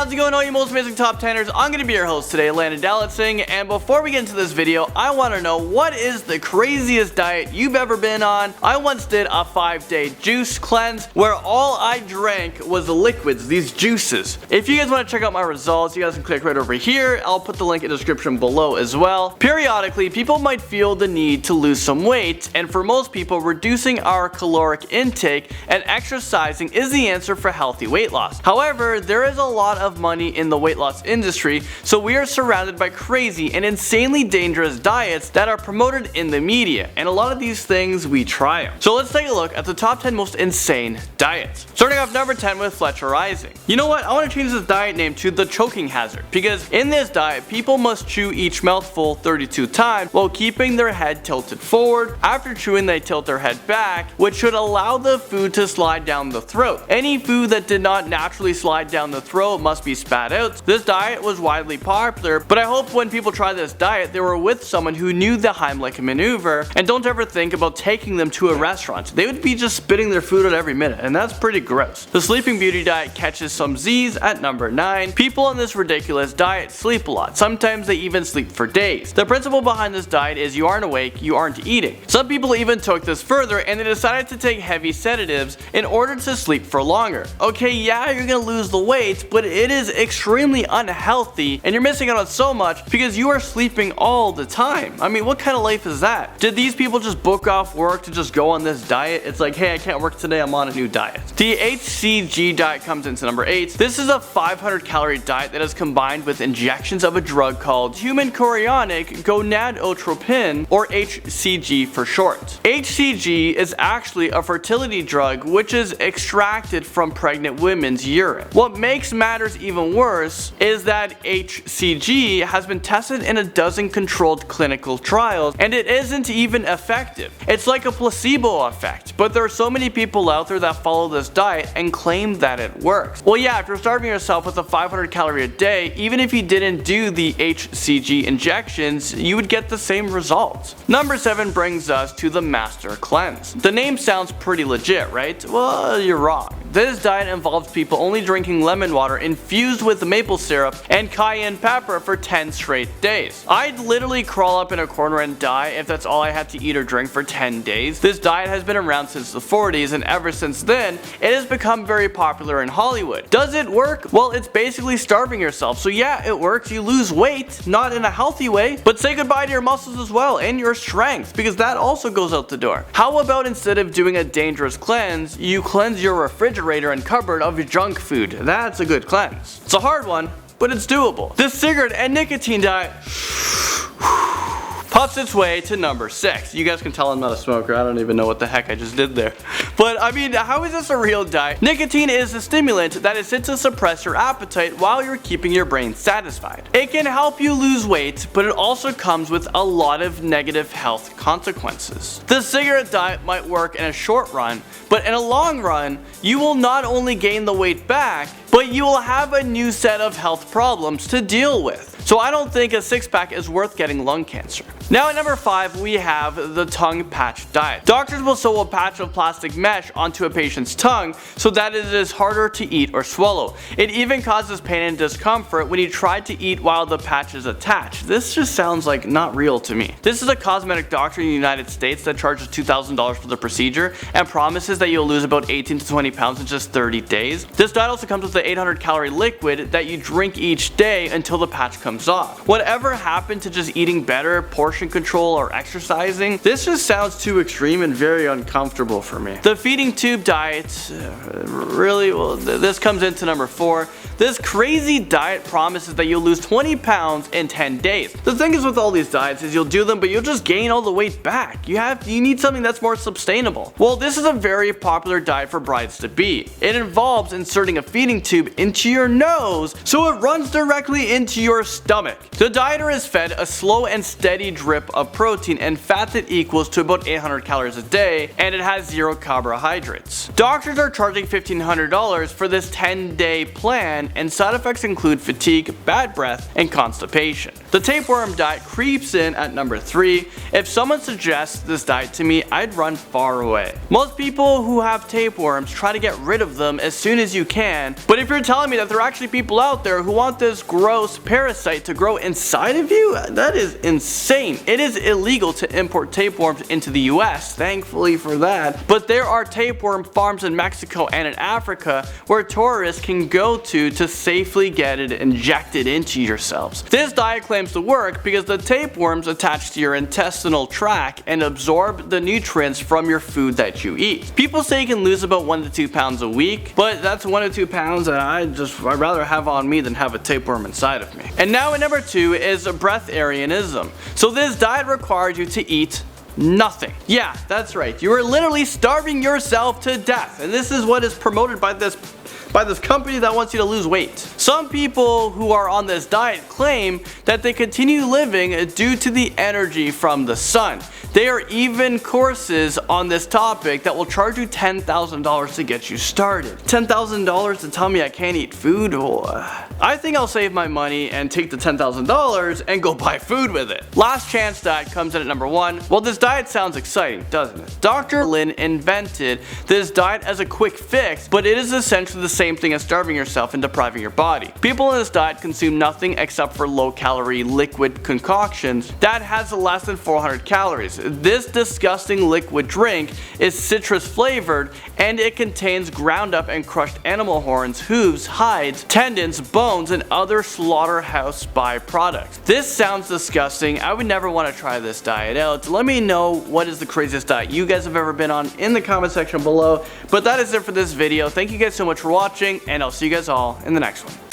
how's it going, all you most amazing top 10ers? I'm gonna be your host today, Landon Dalitzing, and before we get into this video, I want to know what is the craziest diet you've ever been on. I once did a 5-day juice cleanse where all I drank was liquids, these juices. If you guys want to check out my results, you guys can click right over here. I'll put the link in the description below as well. Periodically, people might feel the need to lose some weight, and for most people, reducing our caloric intake and exercising is the answer for healthy weight loss. However, there is a lot of money in the weight loss industry, so we are surrounded by crazy and insanely dangerous diets that are promoted in the media, and a lot of these things we try them. So let's take a look at the top 10 most insane diets. Starting off number 10 with Fletcherizing. You know what, I want to change this diet name to the choking hazard, because in this diet, people must chew each mouthful 32 times while keeping their head tilted forward. After chewing, they tilt their head back, which should allow the food to slide down the throat. Any food that did not naturally slide down the throat must be spat out. This diet was widely popular, but I hope when people try this diet, they were with someone who knew the Heimlich maneuver, and don't ever think about taking them to a restaurant. They would be just spitting their food out every minute, and that's pretty gross. The Sleeping Beauty diet catches some Z's at number 9. People on this ridiculous diet sleep a lot. Sometimes they even sleep for days. The principle behind this diet is you aren't awake, you aren't eating. Some people even took this further and they decided to take heavy sedatives in order to sleep for longer. Okay, yeah, you're gonna lose the weight, but it is extremely unhealthy and you're missing out on so much because you are sleeping all the time. I mean, what kind of life is that? Did these people just book off work to just go on this diet? It's like, hey, I can't work today, I'm on a new diet. The HCG diet comes into number 8. This is a 500 calorie diet that is combined with injections of a drug called human chorionic gonadotropin, or HCG for short. HCG is actually a fertility drug which is extracted from pregnant women's urine. What makes matters even worse is that HCG has been tested in a dozen controlled clinical trials and it isn't even effective. It's like a placebo effect, but there are so many people out there that follow this diet and claim that it works. Well, yeah, if you're starving yourself with a 500 calorie a day, even if you didn't do the HCG injections, you would get the same results. Number 7 brings us to the Master Cleanse. The name sounds pretty legit, right? Well, you're wrong. This diet involves people only drinking lemon water infused with maple syrup and cayenne pepper for 10 straight days. I'd literally crawl up in a corner and die if that's all I had to eat or drink for 10 days. This diet has been around since the 40s, and ever since then, it has become very popular in Hollywood. Does it work? Well, it's basically starving yourself. So yeah, it works. You lose weight, not in a healthy way, but say goodbye to your muscles as well and your strength, because that also goes out the door. How about instead of doing a dangerous cleanse, you cleanse your refrigerator and cupboard of junk food? That's a good cleanse. It's a hard one, but it's doable. The cigarette and nicotine diet puffs its way to number 6. You guys can tell I'm not a smoker. I don't even know what the heck I just did there. But I mean, how is this a real diet? Nicotine is a stimulant that is said to suppress your appetite while you're keeping your brain satisfied. It can help you lose weight, but it also comes with a lot of negative health consequences. The cigarette diet might work in a short run, but in a long run, you will not only gain the weight back, but you will have a new set of health problems to deal with. So I don't think a six-pack is worth getting lung cancer. Now at number 5, we have the tongue patch diet. Doctors will sew a patch of plastic mesh onto a patient's tongue so that it is harder to eat or swallow. It even causes pain and discomfort when you try to eat while the patch is attached. This just sounds like not real to me. This is a cosmetic doctor in the United States that charges $2,000 for the procedure and promises that you'll lose about 18 to 20 pounds in just 30 days. This diet also comes with the 800 calorie liquid that you drink each day until the patch comes off. Whatever happened to just eating better, portion control, or exercising? This just sounds too extreme and very uncomfortable for me. The feeding tube diet, really, well, this comes into number 4. This crazy diet promises that you'll lose 20 pounds in 10 days. The thing is with all these diets is you'll do them, but you'll just gain all the weight back. You need something that's more sustainable. Well, this is a very popular diet for brides-to-be. It involves inserting a feeding tube into your nose so it runs directly into your stomach. The dieter is fed a slow and steady drip of protein and fat that equals to about 800 calories a day, and it has 0 carbohydrates. Doctors are charging $1,500 for this 10-day plan, and side effects include fatigue, bad breath, and constipation. The tapeworm diet creeps in at number 3. If someone suggests this diet to me, I'd run far away. Most people who have tapeworms try to get rid of them as soon as you can, but But if you're telling me that there are actually people out there who want this gross parasite to grow inside of you, that is insane. It is illegal to import tapeworms into the US, thankfully for that. But there are tapeworm farms in Mexico and in Africa where tourists can go to safely get it injected into yourselves. This diet claims to work because the tapeworms attach to your intestinal tract and absorb the nutrients from your food that you eat. People say you can lose about 1 to 2 pounds a week, but that's 1 to 2 pounds that I'd rather have on me than have a tapeworm inside of me. And now at number 2 is breatharianism. So this diet requires you to eat nothing. Yeah, that's right. You are literally starving yourself to death. And this is what is promoted by this company that wants you to lose weight. Some people who are on this diet claim that they continue living due to the energy from the sun. There are even courses on this topic that will charge you $10,000 to get you started. $10,000 to tell me I can't eat food? I think I'll save my money and take the $10,000 and go buy food with it. Last Chance Diet comes in at number 1. Well, this diet sounds exciting, doesn't it? Dr. Lin invented this diet as a quick fix, but it is essentially the same thing as starving yourself and depriving your body. People in this diet consume nothing except for low-calorie liquid concoctions that has less than 400 calories. This disgusting liquid drink is citrus flavored and it contains ground up and crushed animal horns, hooves, hides, tendons, bones, and other slaughterhouse byproducts. This sounds disgusting. I would never want to try this diet out. Let me know what is the craziest diet you guys have ever been on in the comment section below. But that is it for this video. Thank you guys so much for watching, and I'll see you guys all in the next one.